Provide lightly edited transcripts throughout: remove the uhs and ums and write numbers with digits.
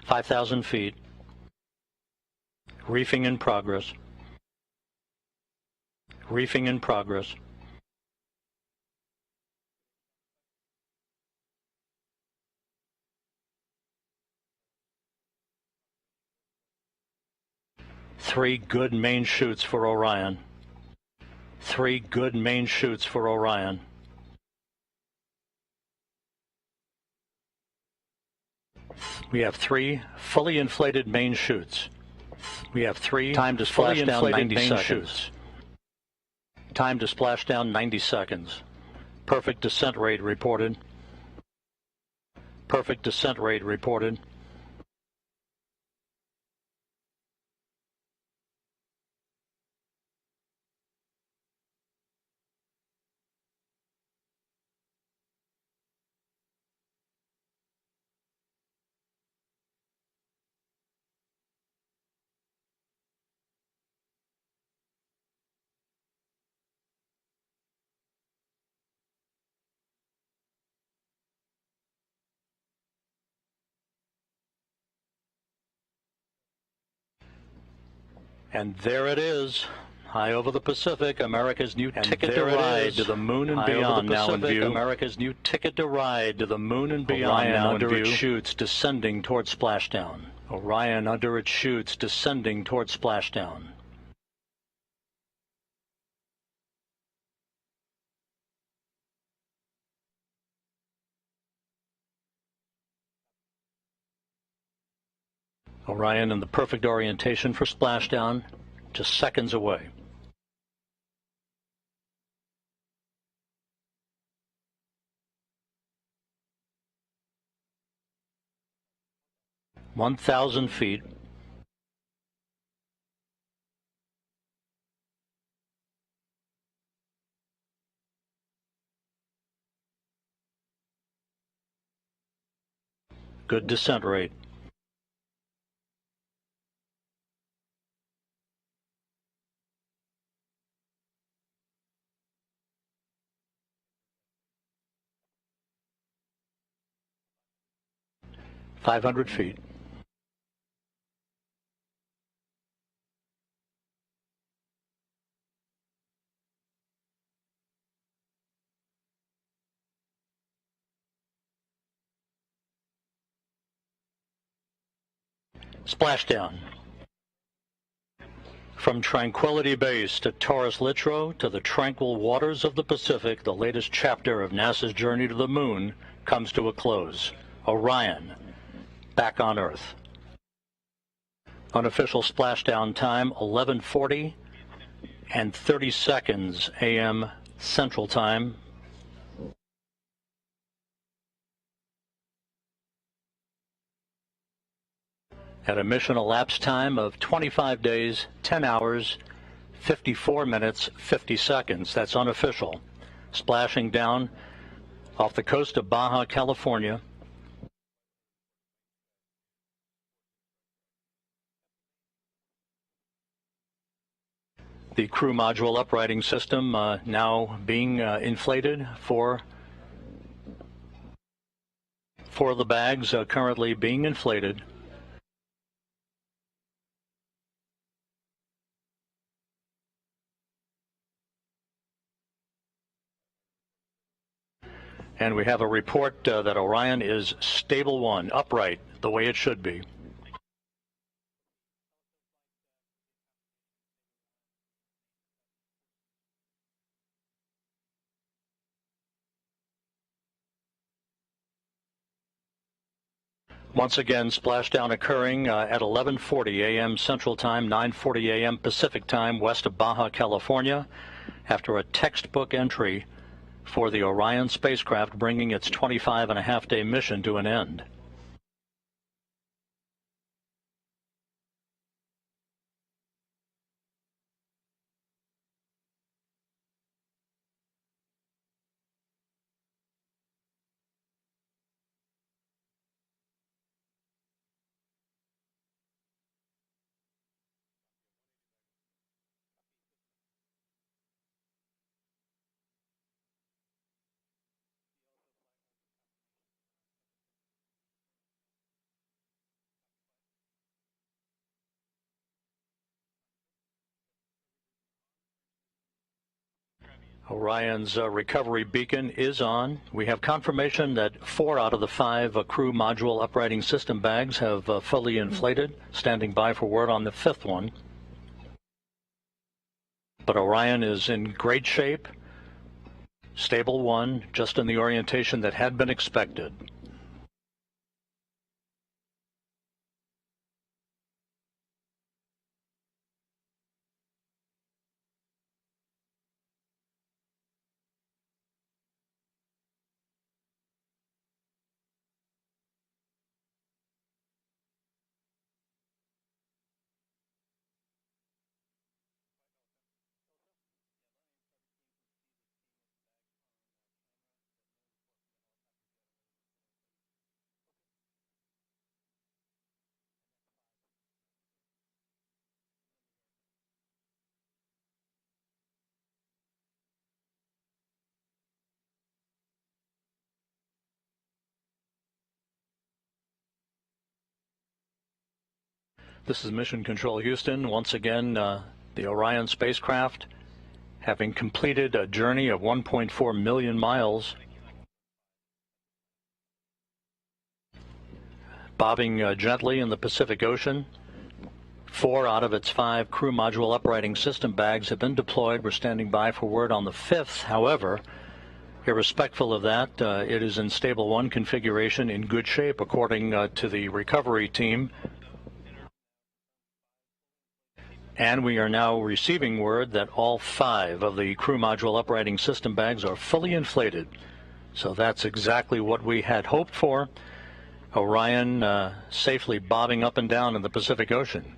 5,000 feet. Reefing in progress. Reefing in progress. Three good main chutes for Orion. Three good main chutes for Orion. We have three fully inflated main chutes. We have three time to splash down 90 seconds. Time to splash down 90 seconds. Perfect descent rate reported. Perfect descent rate reported. And there it is, high over the Pacific, America's new ticket to ride to the moon and beyond now in view. America's new ticket to ride to the moon and beyond now in view. Orion under its chutes descending toward splashdown. Orion under its chutes descending toward splashdown. Orion in the perfect orientation for splashdown, just seconds away. (1,000 feet). Good descent rate. (500 feet). Splashdown. From Tranquility Base to Taurus Littrow to the tranquil waters of the Pacific, the latest chapter of NASA's journey to the moon comes to a close. Orion, back on Earth. Unofficial splashdown time, 11:40 and 30 seconds a.m. Central Time. At a mission elapsed time of 25 days, 10 hours, 54 minutes, 50 seconds. That's unofficial. Splashing down off the coast of Baja California. The crew module uprighting system now being inflated for the bags currently being inflated. And we have a report that Orion is stable one, upright, the way it should be. Once again, splashdown occurring at 11:40 a.m. Central Time, 9:40 a.m. Pacific Time, west of Baja California, after a textbook entry for the Orion spacecraft bringing its 25-and-a-half-day mission to an end. Orion's recovery beacon is on. We have confirmation that 4 out of the 5 crew module uprighting system bags have fully inflated, standing by for word on the 5th one. But Orion is in great shape, stable 1, just in the orientation that had been expected. This is Mission Control Houston. Once again, the Orion spacecraft, having completed a journey of 1.4 million miles, bobbing gently in the Pacific Ocean. 4 out of its 5 crew module uprighting system bags have been deployed. We're standing by for word on the 5th. However, irrespective of that, it is in stable 1 configuration, in good shape according to the recovery team. And we are now receiving word that all 5 of the crew module uprighting system bags are fully inflated. So that's exactly what we had hoped for. Orion safely bobbing up and down in the Pacific Ocean.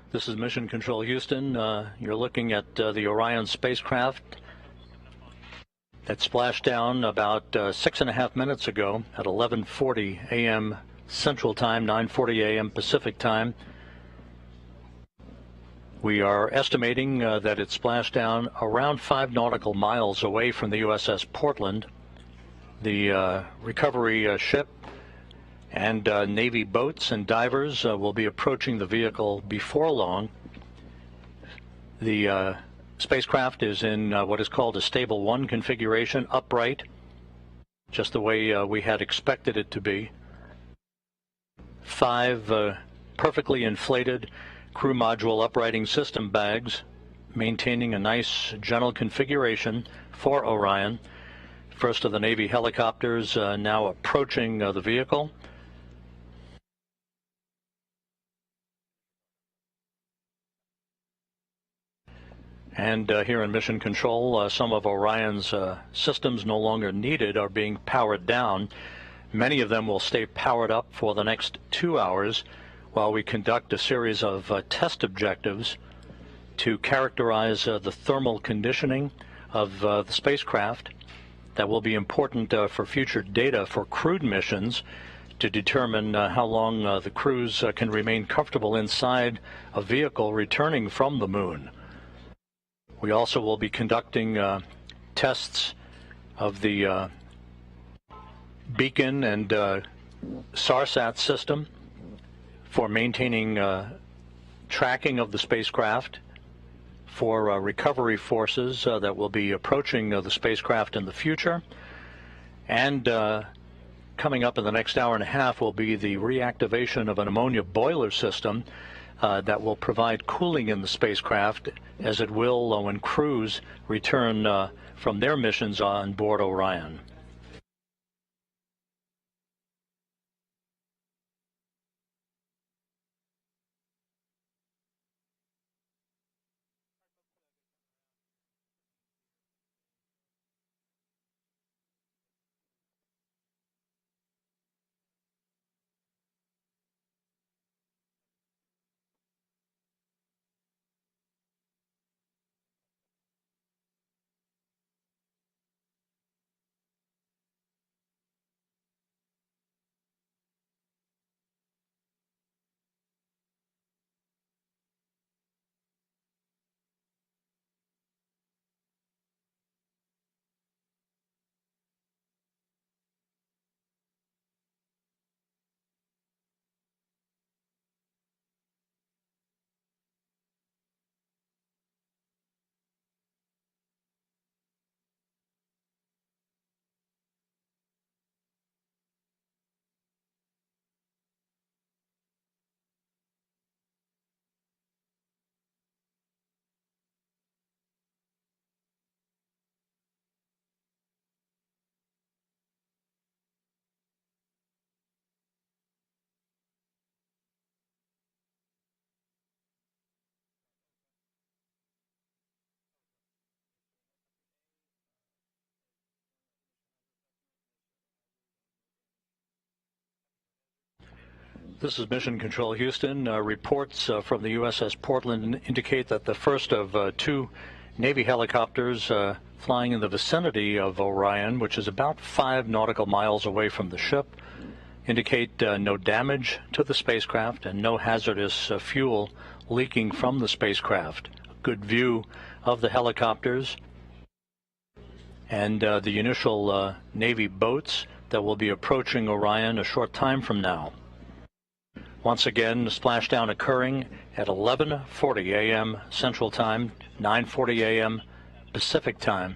This is Mission Control Houston. You're looking at the Orion spacecraft that splashed down about 6.5 minutes ago at 11:40 a.m. Central Time, 9:40 a.m. Pacific Time. We are estimating that it splashed down around 5 nautical miles away from the USS Portland. The recovery ship and Navy boats and divers will be approaching the vehicle before long. The spacecraft is in what is called a stable 1 configuration, upright, just the way we had expected it to be. 5 perfectly inflated crew module uprighting system bags, maintaining a nice gentle configuration for Orion. First of the Navy helicopters now approaching the vehicle. And here in Mission Control, some of Orion's systems no longer needed are being powered down. Many of them will stay powered up for the next 2 hours while we conduct a series of test objectives to characterize the thermal conditioning of the spacecraft. That will be important for future data for crewed missions to determine how long the crews can remain comfortable inside a vehicle returning from the moon. We also will be conducting tests of the beacon and SARSAT system for maintaining tracking of the spacecraft, for recovery forces that will be approaching the spacecraft in the future. And coming up in the next hour and a half will be the reactivation of an ammonia boiler system that will provide cooling in the spacecraft, as it will when crews return from their missions on board Orion. This is Mission Control Houston. Reports from the USS Portland indicate that the first of 2 Navy helicopters flying in the vicinity of Orion, which is about 5 nautical miles away from the ship, indicate no damage to the spacecraft and no hazardous fuel leaking from the spacecraft. A good view of the helicopters and the initial Navy boats that will be approaching Orion a short time from now. Once again, the splashdown occurring at 11:40 a.m. Central Time, 9:40 a.m. Pacific Time.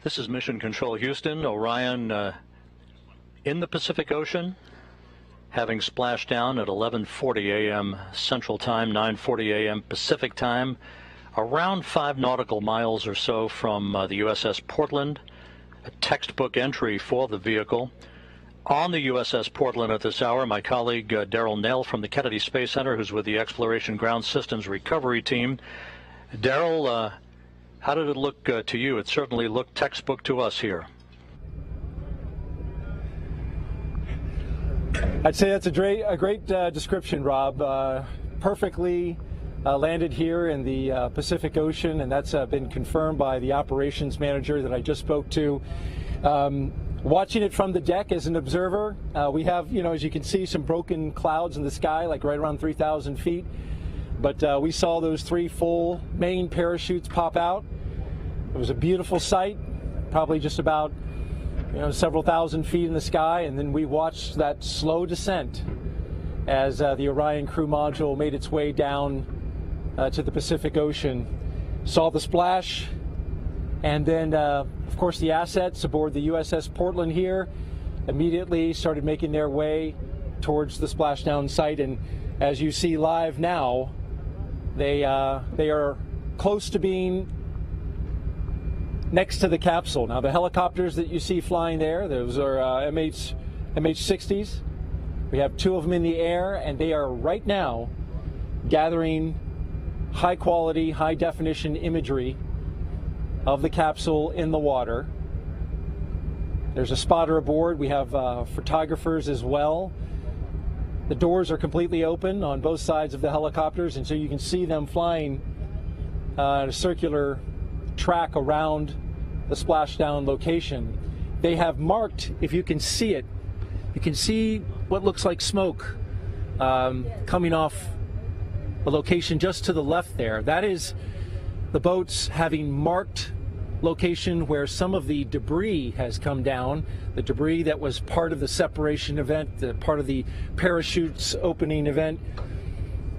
This is Mission Control Houston. Orion in the Pacific Ocean, having splashed down at 11:40 a.m. Central Time, 9:40 a.m. Pacific Time, around 5 nautical miles or so from the USS Portland. A textbook entry for the vehicle. On the USS Portland at this hour, my colleague Daryl Nell from the Kennedy Space Center, who's with the Exploration Ground Systems Recovery Team. Daryl, how did it look to you? It certainly looked textbook to us here. I'd say that's a great description, Rob. Perfectly landed here in the Pacific Ocean, and that's been confirmed by the operations manager that I just spoke to. Watching it from the deck as an observer, we have, as you can see, some broken clouds in the sky, like right around 3,000 feet. But we saw those 3 full main parachutes pop out. It was a beautiful sight, probably just about several thousand feet in the sky, and then we watched that slow descent as the Orion crew module made its way down to the Pacific Ocean. Saw the splash, and then of course the assets aboard the USS Portland here immediately started making their way towards the splashdown site, and as you see live now, they are close to being next to the capsule. Now the helicopters that you see flying there, those are MH-60s. We have 2 of them in the air, and they are right now gathering high quality, high definition imagery of the capsule in the water. There's a spotter aboard. We have photographers as well. The doors are completely open on both sides of the helicopters, and so you can see them flying a circular track around the splashdown location. They have marked, if you can see it, you can see what looks like smoke coming off the location just to the left there. That is the boats having marked location where some of the debris has come down, the debris that was part of the separation event, the part of the parachutes opening event.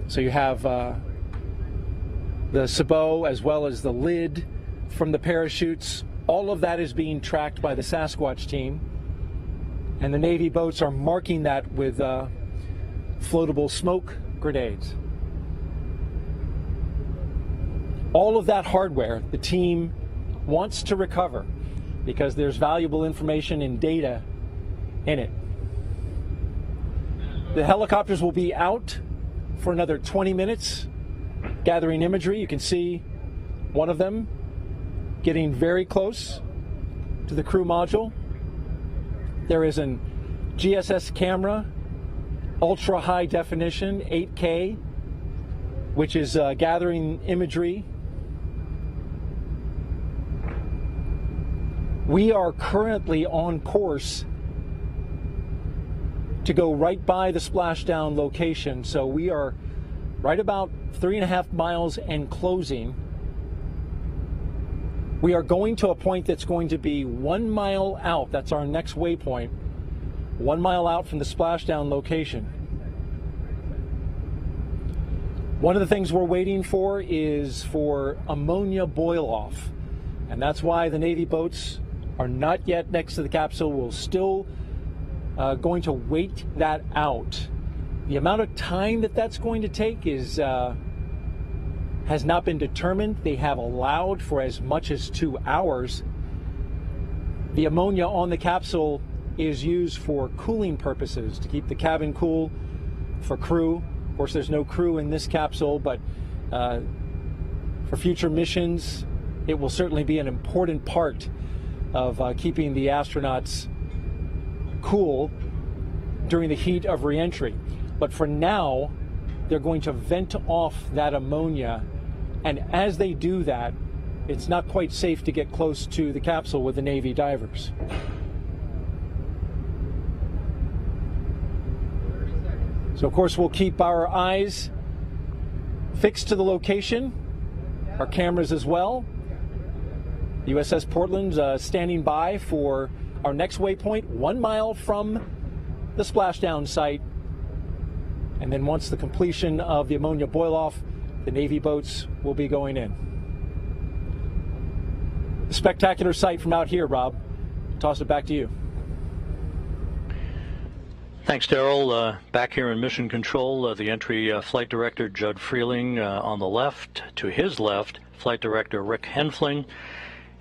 So you have the sabot as well as the lid from the parachutes. All of that is being tracked by the Sasquatch team, and the Navy boats are marking that with floatable smoke grenades. All of that hardware the team wants to recover because there's valuable information and data in it. The helicopters will be out for another 20 minutes gathering imagery. You can see one of them getting very close to the crew module. There is an GSS camera, ultra high definition, 8K, which is gathering imagery. We are currently on course to go right by the splashdown location, so we are right about 3.5 miles and closing. We are going to a point that's going to be 1 mile out. That's our next waypoint. 1 mile out from the splashdown location. One of the things we're waiting for is for ammonia boil off, and that's why the Navy boats are not yet next to the capsule. We're still going to wait that out. The amount of time that that's going to take is has not been determined. They have allowed for as much as 2 hours. The ammonia on the capsule is used for cooling purposes, to keep the cabin cool for crew. Of course, there's no crew in this capsule, but for future missions, it will certainly be an important part of keeping the astronauts cool during the heat of reentry. But for now, they're going to vent off that ammonia, and as they do that, it's not quite safe to get close to the capsule with the Navy divers. So of course we'll keep our eyes fixed to the location, our cameras as well. The USS Portland's standing by for our next waypoint, 1 mile from the splashdown site. And then once the completion of the ammonia boil off, the Navy boats will be going in. spectacular sight from out here, Rob. Toss it back to you. Thanks, Daryl. Back here in Mission Control, the entry Flight Director Judd Freeling on the left. To his left, Flight Director Rick Henfling.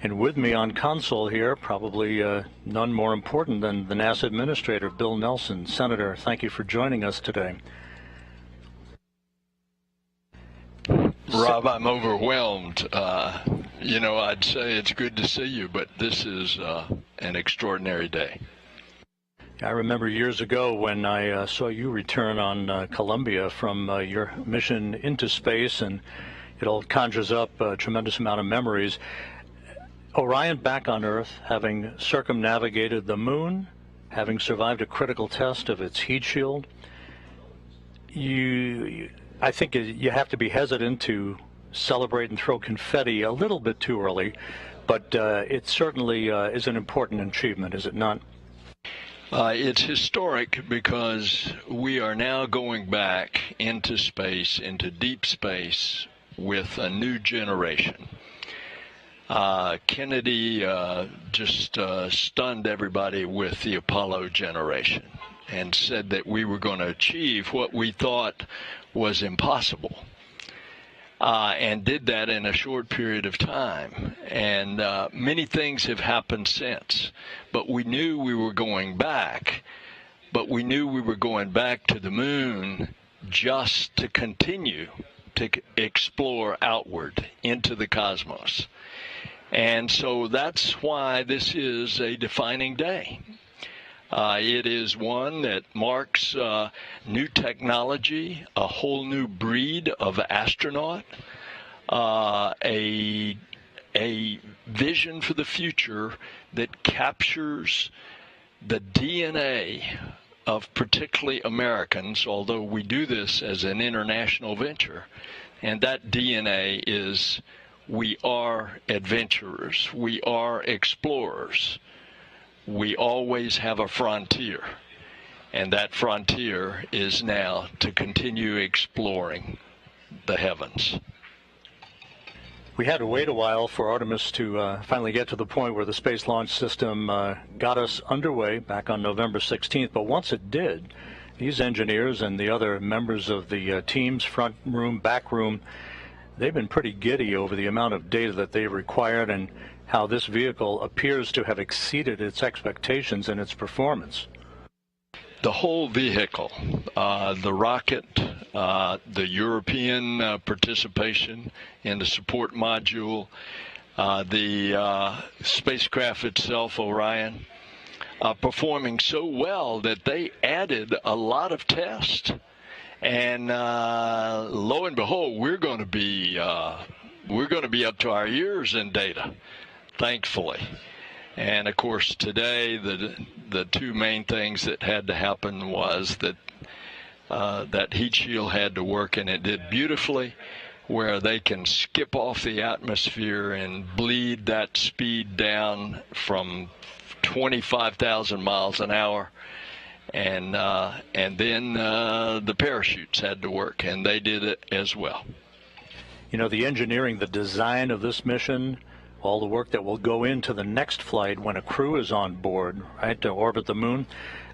And with me on console here, probably none more important than the NASA Administrator, Bill Nelson. Senator, thank you for joining us today. Rob, I'm overwhelmed. I'd say it's good to see you, but this is an extraordinary day. I remember years ago when I saw you return on Columbia from your mission into space, and it all conjures up a tremendous amount of memories. Orion back on Earth, having circumnavigated the moon, having survived a critical test of its heat shield. I think you have to be hesitant to celebrate and throw confetti a little bit too early, but it certainly is an important achievement, is it not? It's historic because we are now going back into space, into deep space, with a new generation. Kennedy just stunned everybody with the Apollo generation and said that we were going to achieve what we thought was impossible, and did that in a short period of time. And many things have happened since, but we knew we were going back, but we knew we were going back to the moon just to continue to explore outward into the cosmos. And so that's why this is a defining day. It is one that marks new technology, a whole new breed of astronaut, a vision for the future that captures the DNA of particularly Americans, although we do this as an international venture. And that DNA is we are adventurers, we are explorers. We always have a frontier, and that frontier is now to continue exploring the heavens. We had to wait a while for Artemis to finally get to the point where the Space Launch System got us underway back on November 16th, but once it did, these engineers and the other members of the team's front room, back room, they've been pretty giddy over the amount of data that they've required and how this vehicle appears to have exceeded its expectations in its performance. The whole vehicle, the rocket, the European participation in the support module, the spacecraft itself, Orion, performing so well that they added a lot of tests. And lo and behold, we're going to be up to our ears in data, thankfully. And of course, today the two main things that had to happen was that that heat shield had to work, and it did beautifully, where they can skip off the atmosphere and bleed that speed down from 25,000 miles an hour. And then the parachutes had to work, and they did it as well. You know, the engineering, the design of this mission, all the work that will go into the next flight when a crew is on board, right, to orbit the moon.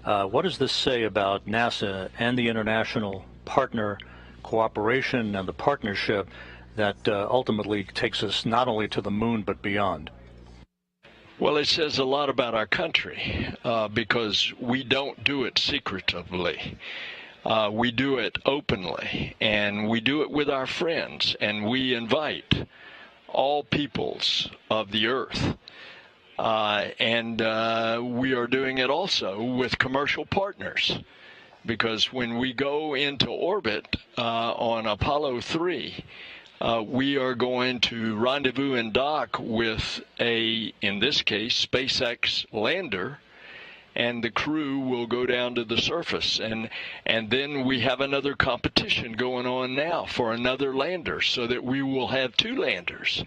What does this say about NASA and the international partner cooperation and the partnership that ultimately takes us not only to the moon but beyond? Well, it says a lot about our country because we don't do it secretively. We do it openly, and we do it with our friends, and we invite all peoples of the earth. And we are doing it also with commercial partners, because when we go into orbit on Apollo 3, we are going to rendezvous and dock with in this case, SpaceX lander, and the crew will go down to the surface. And then we have another competition going on now for another lander, so that we will have two landers.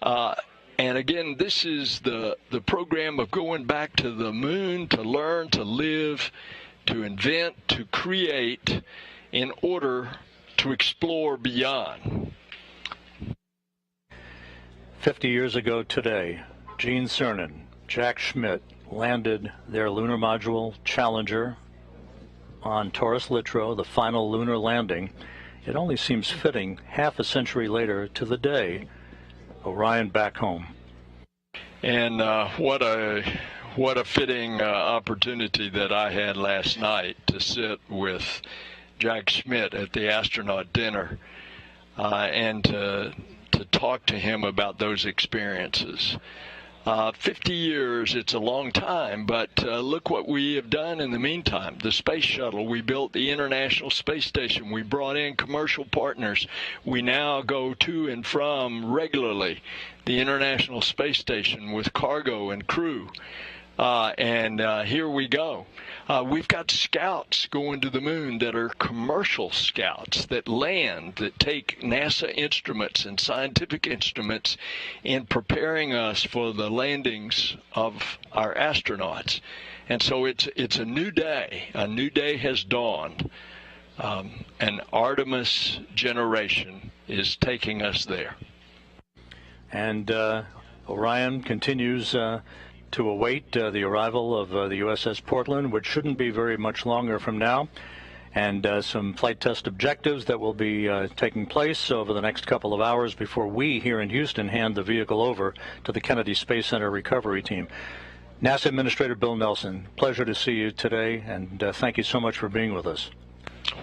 And again, this is the program of going back to the moon to learn, to live, to invent, to create in order to explore beyond. 50 years ago today, Gene Cernan, Jack Schmitt landed their lunar module Challenger on Taurus Littrow, the final lunar landing. It only seems fitting half a century later to the day, Orion back home. And what a fitting opportunity that I had last night to sit with Jack Schmitt at the astronaut dinner and to talk to him about those experiences. 50 years, it's a long time, but look what we have done in the meantime. The space shuttle, we built the International Space Station, we brought in commercial partners. We now go to and from regularly the International Space Station with cargo and crew. Here we go. We've got scouts going to the moon that are commercial scouts that land, that take NASA instruments and scientific instruments in preparing us for the landings of our astronauts. And so it's a new day. A new day has dawned. An Artemis generation is taking us there. And Orion continues to await the arrival of the USS Portland, which shouldn't be very much longer from now, and some flight test objectives that will be taking place over the next couple of hours before we here in Houston hand the vehicle over to the Kennedy Space Center recovery team. NASA Administrator Bill Nelson, pleasure to see you today, and thank you so much for being with us.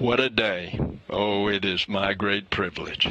What a day. Oh, it is my great privilege.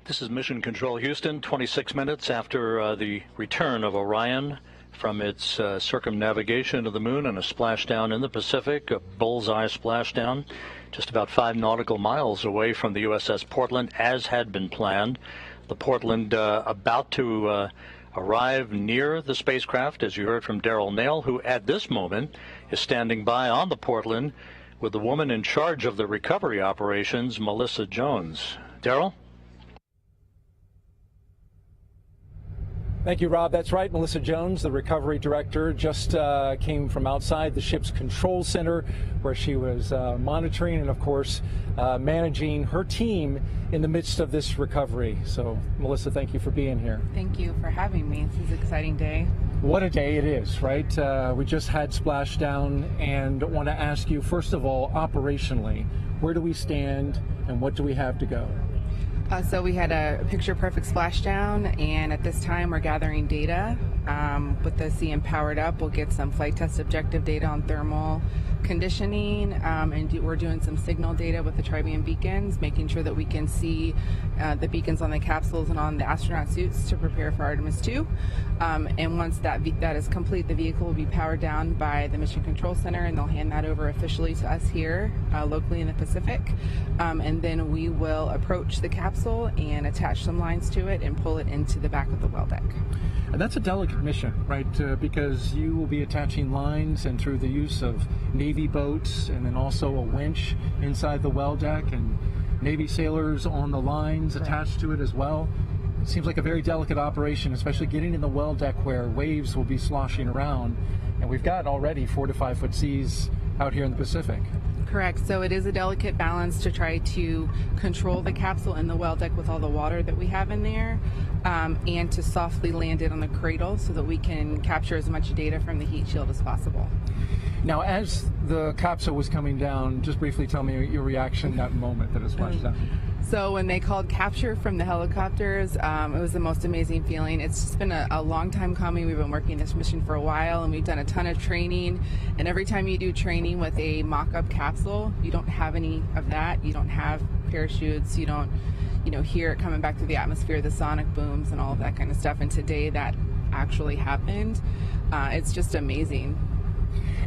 This is Mission Control Houston, 26 minutes after the return of Orion from its circumnavigation of the moon and a splashdown in the Pacific, a bullseye splashdown, just about 5 nautical miles away from the USS Portland, as had been planned. The Portland about to arrive near the spacecraft, as you heard from Daryl Nail, who at this moment is standing by on the Portland with the woman in charge of the recovery operations, Melissa Jones. Daryl? Thank you, Rob. That's right. Melissa Jones, the recovery director, just came from outside the ship's control center where she was monitoring and, of course, managing her team in the midst of this recovery. So, Melissa, thank you for being here. Thank you for having me. This is an exciting day. What a day it is, right? We just had splashdown, and want to ask you, first of all, operationally, where do we stand and what do we have to go? So we had a picture-perfect splashdown, and at this time we're gathering data. With the CM powered up, we'll get some flight test objective data on thermal conditioning, and we're doing some signal data with the tri-band beacons, making sure that we can see the beacons on the capsules and on the astronaut suits to prepare for Artemis 2. And once that is complete, the vehicle will be powered down by the Mission Control Center, and they'll hand that over officially to us here locally in the Pacific. And then we will approach the capsule and attach some lines to it and pull it into the back of the well deck. And that's a delicate mission, right? Because you will be attaching lines, and through the use of Navy boats and then also a winch inside the well deck, and Navy sailors on the lines attached to it as well. It seems like a very delicate operation, especially getting in the well deck where waves will be sloshing around. And we've got already 4 to 5 foot seas out here in the Pacific. Correct. So it is a delicate balance to try to control the capsule in the well deck with all the water that we have in there. and to softly land it on the cradle so that we can capture as much data from the heat shield as possible. Now, as the capsule was coming down, just briefly tell me your reaction that moment that it splashed down. So when they called capture from the helicopters, it was the most amazing feeling. It's just been a long time coming. We've been working this mission for a while, and we've done a ton of training. And every time you do training with a mock-up capsule, you don't have any of that. You don't have parachutes. You don't, hear it coming back through the atmosphere, the sonic booms and all of that kind of stuff. And today that actually happened. It's just amazing.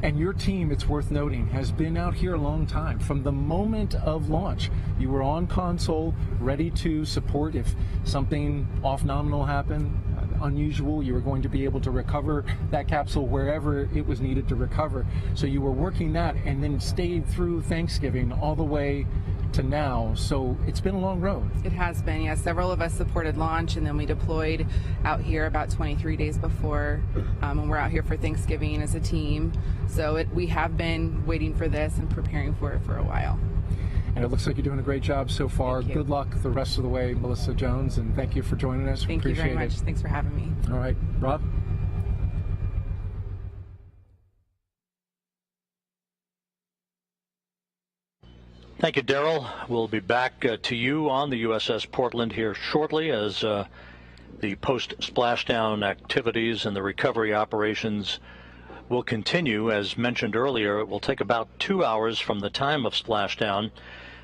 And your team, it's worth noting, has been out here a long time. From the moment of launch, you were on console, ready to support if something off-nominal happened, unusual. You were going to be able to recover that capsule wherever it was needed to recover. So you were working that and then stayed through Thanksgiving all the way to now. So it's been a long road. It has been, yeah. Several of us supported launch, and then we deployed out here about 23 days before, and we're out here for Thanksgiving as a team. So we have been waiting for this and preparing for it for a while. And it looks like you're doing a great job so far. Good luck the rest of the way, Melissa Jones, and thank you for joining us. Thank you very much. Thanks for having me. All right, Rob? Thank you, Daryl. We'll be back to you on the USS Portland here shortly as the post-splashdown activities and the recovery operations will continue. As mentioned earlier, it will take about 2 hours from the time of splashdown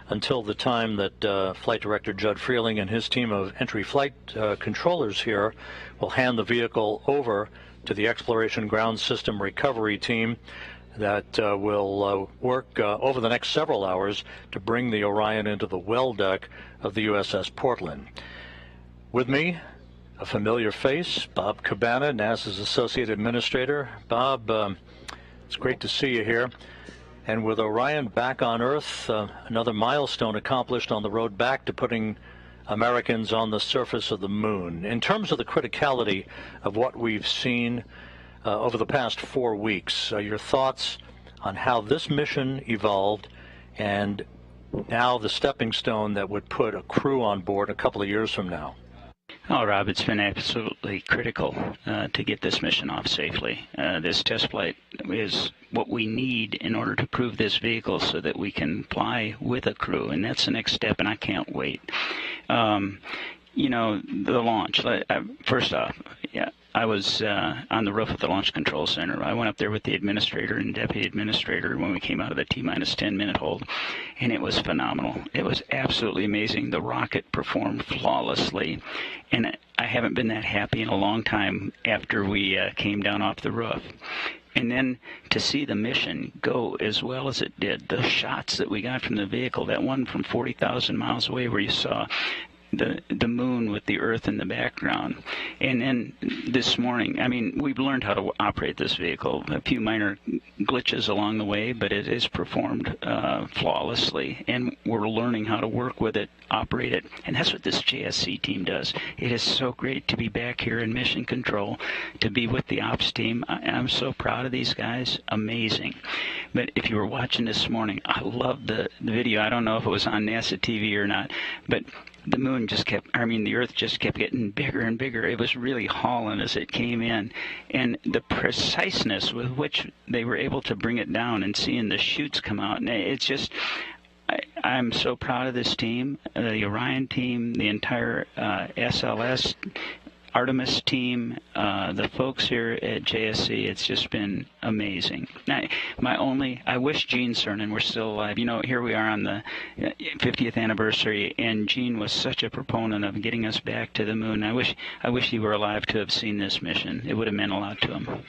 until the time that Flight Director Judd Freeling and his team of entry flight controllers here will hand the vehicle over to the Exploration Ground System Recovery Team that will work over the next several hours to bring the Orion into the well deck of the USS Portland. With me, a familiar face, Bob Cabana, NASA's Associate Administrator. Bob, it's great to see you here. And with Orion back on Earth, another milestone accomplished on the road back to putting Americans on the surface of the moon. In terms of the criticality of what we've seen over the past 4 weeks, your thoughts on how this mission evolved and now the stepping stone that would put a crew on board a couple of years from now? Oh, Rob, it's been absolutely critical to get this mission off safely. This test flight is what we need in order to prove this vehicle so that we can fly with a crew, and that's the next step, and I can't wait. The launch, first off, yeah, I was on the roof of the Launch Control Center. I went up there with the administrator and deputy administrator when we came out of the T-minus 10-minute hold, and it was phenomenal. It was absolutely amazing. The rocket performed flawlessly, and I haven't been that happy in a long time after we came down off the roof. And then to see the mission go as well as it did, the shots that we got from the vehicle, that one from 40,000 miles away where you saw the moon with the Earth in the background. And then this morning, I mean, we've learned how to operate this vehicle. A few minor glitches along the way, but it is performed flawlessly, and we're learning how to work with it, operate it, and that's what this JSC team does. It is so great to be back here in mission control, to be with the ops team. I'm so proud of these guys. Amazing. But if you were watching this morning, I loved the video. I don't know if it was on NASA TV or not, but the moon the Earth just kept getting bigger and bigger. It was really hauling as it came in. And the preciseness with which they were able to bring it down and seeing the chutes come out, and it's just, I'm so proud of this team, the Orion team, the entire SLS, Artemis team, the folks here at JSC. It's just been amazing. I wish Gene Cernan were still alive. Here we are on the 50th anniversary, and Gene was such a proponent of getting us back to the moon. I wish he were alive to have seen this mission. It would have meant a lot to him.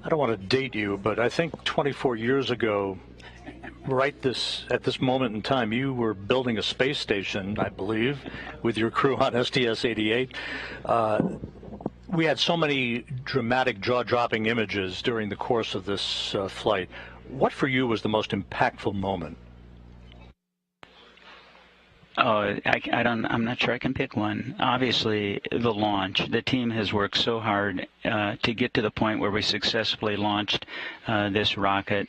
I don't want to date you, but I think 24 years ago, at this moment in time, you were building a space station, I believe, with your crew on STS-88. We had so many dramatic, jaw-dropping images during the course of this flight. What for you was the most impactful moment? Oh, I'm not sure I can pick one. Obviously, the launch. The team has worked so hard to get to the point where we successfully launched this rocket.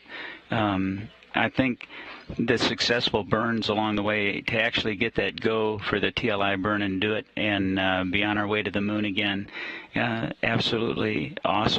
I think the successful burns along the way to actually get that go for the TLI burn and do it and be on our way to the moon again, absolutely awesome.